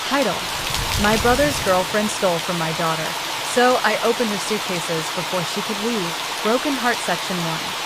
Title: My brother's girlfriend stole from my daughter, so I opened her suitcases before she could leave. Broken Heart Section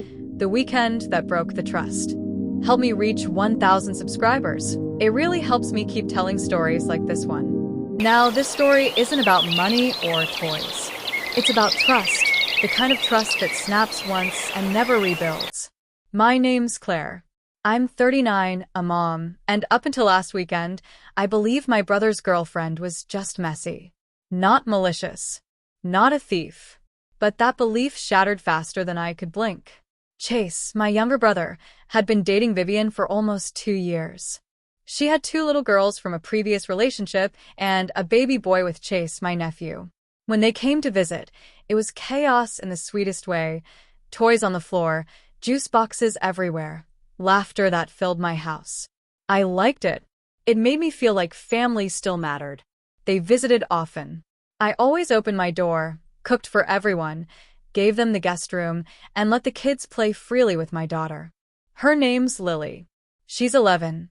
1. The weekend that broke the trust. Help me reach 1,000 subscribers. It really helps me keep telling stories like this one. Now, this story isn't about money or toys. It's about trust, the kind of trust that snaps once and never rebuilds. My name's Claire. I'm 39, a mom, and up until last weekend, I believed my brother's girlfriend was just messy. Not malicious. Not a thief. But that belief shattered faster than I could blink. Chase, my younger brother, had been dating Vivian for almost 2 years. She had 2 little girls from a previous relationship and a baby boy with Chase, my nephew. When they came to visit, it was chaos in the sweetest way. Toys on the floor, juice boxes everywhere. Laughter that filled my house. I liked it. It made me feel like family still mattered. They visited often. I always opened my door, cooked for everyone, gave them the guest room, and let the kids play freely with my daughter. Her name's Lily. She's 11,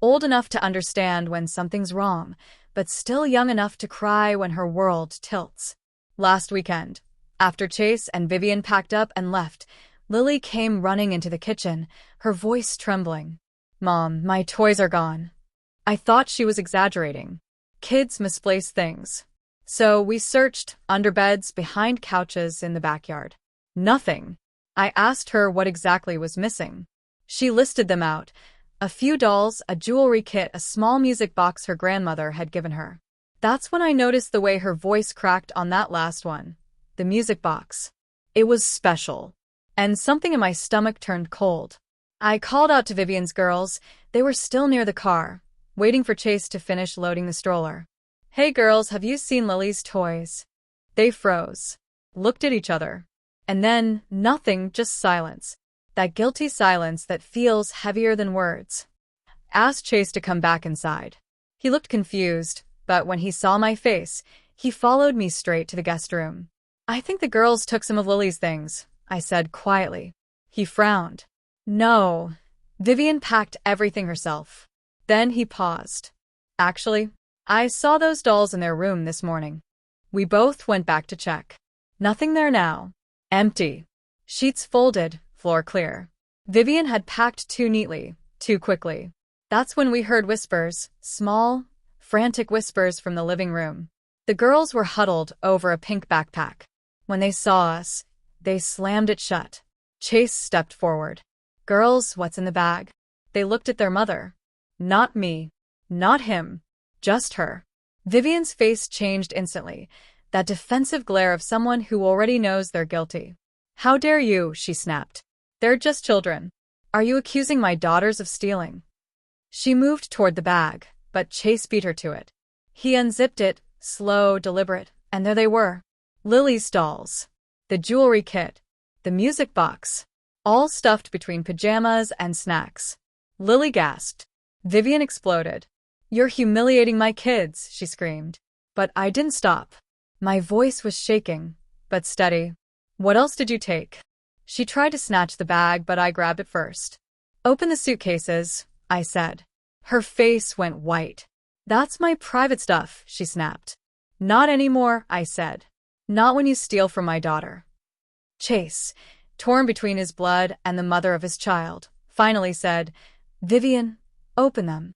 old enough to understand when something's wrong, but still young enough to cry when her world tilts. Last weekend, after Chase and Vivian packed up and left, Lily came running into the kitchen, her voice trembling. "Mom, my toys are gone." I thought she was exaggerating. Kids misplace things. So we searched under beds, behind couches, in the backyard. Nothing. I asked her what exactly was missing. She listed them out. A few dolls, a jewelry kit, a small music box her grandmother had given her. That's when I noticed the way her voice cracked on that last one. The music box. It was special. And something in my stomach turned cold. I called out to Vivian's girls. They were still near the car, waiting for Chase to finish loading the stroller. "Hey girls, have you seen Lily's toys?" They froze, looked at each other. And then, nothing, just silence. That guilty silence that feels heavier than words. Asked Chase to come back inside. He looked confused, but when he saw my face, he followed me straight to the guest room. "I think the girls took some of Lily's things," I said quietly. He frowned. "No, Vivian packed everything herself." Then he paused. "Actually, I saw those dolls in their room this morning." We both went back to check. Nothing there now. Empty. Sheets folded, floor clear. Vivian had packed too neatly, too quickly. That's when we heard whispers, small, frantic whispers from the living room. The girls were huddled over a pink backpack. When they saw us, they slammed it shut. Chase stepped forward. "Girls, what's in the bag?" They looked at their mother. Not me. Not him. Just her. Vivian's face changed instantly, that defensive glare of someone who already knows they're guilty. "How dare you?" she snapped. "They're just children. Are you accusing my daughters of stealing?" She moved toward the bag, but Chase beat her to it. He unzipped it, slow, deliberate, and there they were. Lily's dolls. The jewelry kit. The music box. All stuffed between pajamas and snacks. Lily gasped. Vivian exploded. "You're humiliating my kids," she screamed. But I didn't stop. My voice was shaking, but steady. "What else did you take?" She tried to snatch the bag, but I grabbed it first. "Open the suitcases," I said. Her face went white. "That's my private stuff," she snapped. "Not anymore," I said. "Not when you steal from my daughter." Chase, torn between his blood and the mother of his child, finally said, "Vivian, open them."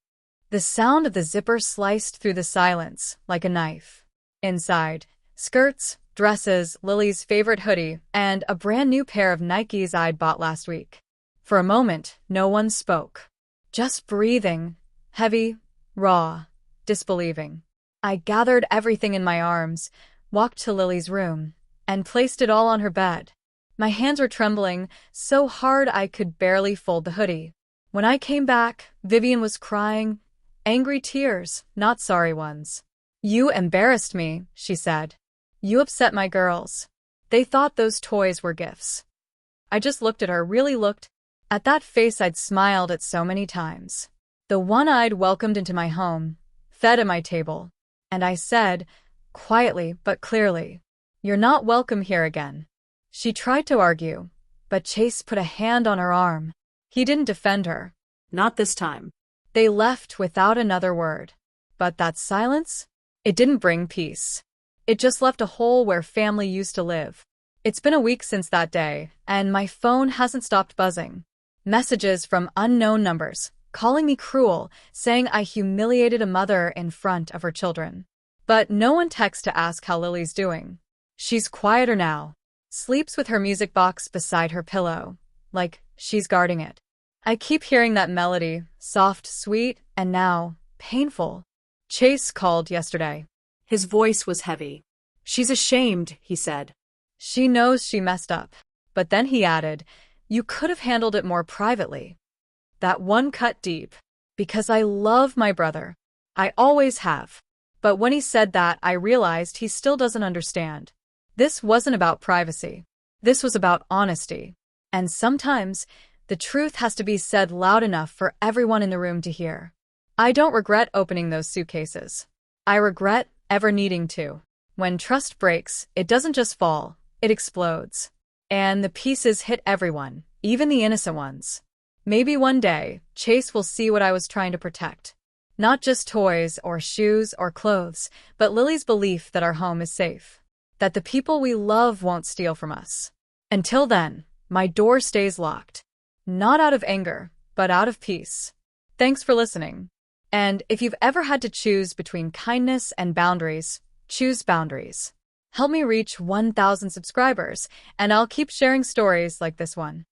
The sound of the zipper sliced through the silence like a knife. Inside, skirts, dresses, Lily's favorite hoodie, and a brand new pair of Nikes I'd bought last week. For a moment, no one spoke. Just breathing, heavy, raw, disbelieving. I gathered everything in my arms, walked to Lily's room, and placed it all on her bed. My hands were trembling, so hard I could barely fold the hoodie. When I came back, Vivian was crying, angry tears, not sorry ones. "You embarrassed me," she said. "You upset my girls. They thought those toys were gifts." I just looked at her, really looked, at that face I'd smiled at so many times. The one I'd welcomed into my home, fed at my table. And I said, quietly but clearly, "You're not welcome here again." She tried to argue, but Chase put a hand on her arm. He didn't defend her. Not this time. They left without another word. But that silence? It didn't bring peace. It just left a hole where family used to live. It's been a week since that day, and my phone hasn't stopped buzzing. Messages from unknown numbers, calling me cruel, saying I humiliated a mother in front of her children. But no one texts to ask how Lily's doing. She's quieter now, sleeps with her music box beside her pillow, like she's guarding it. I keep hearing that melody, soft, sweet, and now painful. Chase called yesterday. His voice was heavy. "She's ashamed," he said. She knows she messed up. But then he added, "You could have handled it more privately." That one cut deep. Because I love my brother. I always have. But when he said that, I realized he still doesn't understand. This wasn't about privacy. This was about honesty. And sometimes, the truth has to be said loud enough for everyone in the room to hear. I don't regret opening those suitcases. I regret ever needing to. When trust breaks, it doesn't just fall, it explodes. And the pieces hit everyone, even the innocent ones. Maybe one day, Chase will see what I was trying to protect. Not just toys or shoes or clothes, but Lily's belief that our home is safe. That the people we love won't steal from us. Until then, my door stays locked. Not out of anger, but out of peace. Thanks for listening. And if you've ever had to choose between kindness and boundaries, choose boundaries. Help me reach 1,000 subscribers, and I'll keep sharing stories like this one.